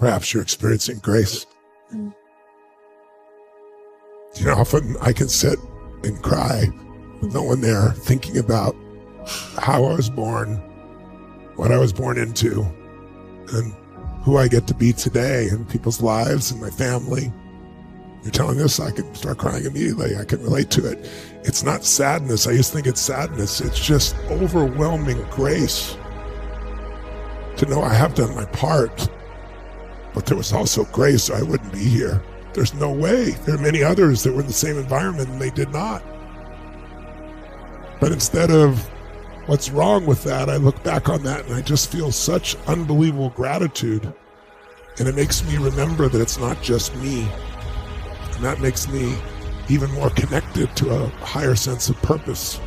perhaps you're experiencing grace. You know, often I can sit and cry with no one there, thinking about how I was born, what I was born into, and who I get to be today in people's lives and my family. You're telling this, I can start crying immediately. I can relate to it. It's not sadness. I used to think it's sadness. It's just overwhelming grace to know I have done my part, but there was also grace or I wouldn't be here. There's no way. There are many others that were in the same environment and they did not. But instead of what's wrong with that, I look back on that and I just feel such unbelievable gratitude. And it makes me remember that it's not just me. And that makes me even more connected to a higher sense of purpose.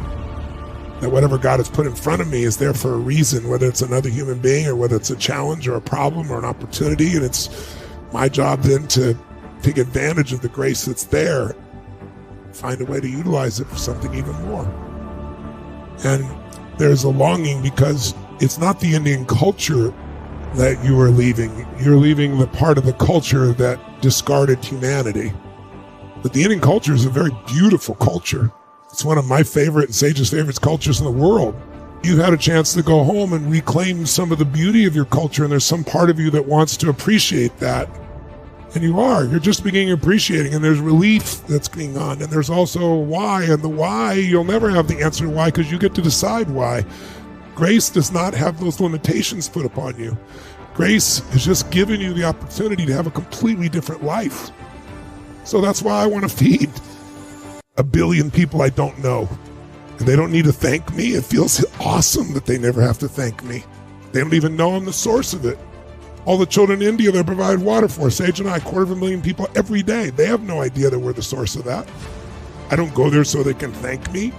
That whatever God has put in front of me is there for a reason, whether it's another human being or whether it's a challenge or a problem or an opportunity. And it's my job then to take advantage of the grace that's there, find a way to utilize it for something even more. And there's a longing because it's not the Indian culture that you are leaving. You're leaving the part of the culture that discarded humanity. But the Indian culture is a very beautiful culture. It's one of my favorite and Sage's favorite cultures in the world. You've had a chance to go home and reclaim some of the beauty of your culture, and there's some part of you that wants to appreciate that. And you are. You're just beginning appreciating, and there's relief that's going on, and there's also why, and the why, you'll never have the answer to why because you get to decide why. Grace does not have those limitations put upon you. Grace is just giving you the opportunity to have a completely different life. So that's why I want to feed 1 billion people I don't know. And they don't need to thank me. It feels awesome that they never have to thank me. They don't even know I'm the source of it. All the children in India that I provide water for, Sage and I, 250,000 people every day. They have no idea that we're the source of that. I don't go there so they can thank me.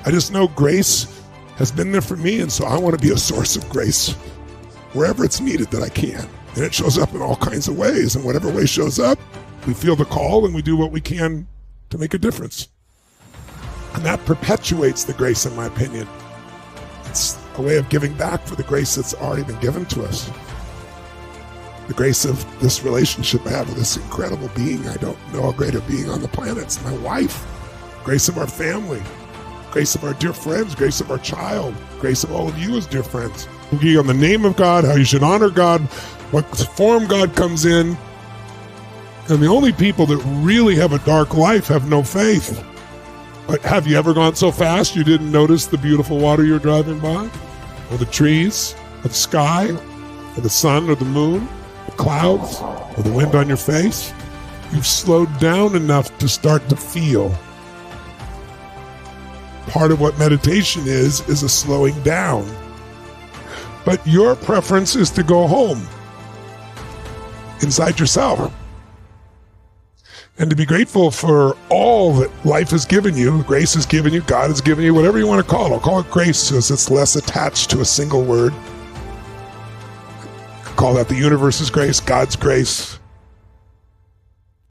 I just know grace has been there for me, and so I want to be a source of grace wherever it's needed that I can. And it shows up in all kinds of ways, and whatever way shows up, we feel the call and we do what we can to make a difference. And that perpetuates the grace, in my opinion. It's a way of giving back for the grace that's already been given to us. The grace of this relationship I have with this incredible being. I don't know a greater being on the planet. It's my wife. Grace of our family. Grace of our dear friends. Grace of our child. Grace of all of you as dear friends. We'll give you on the name of God, how you should honor God, what form God comes in. And the only people that really have a dark life have no faith. But have you ever gone so fast you didn't notice the beautiful water you're driving by? Or the trees? Or the sky? Or the sun? Or the moon? The clouds? Or the wind on your face? You've slowed down enough to start to feel. Part of what meditation is a slowing down. But your preference is to go home. Inside yourself. And to be grateful for all that life has given you, grace has given you, God has given you, whatever you want to call it. I'll call it grace because it's less attached to a single word. I call that the universe's grace, God's grace.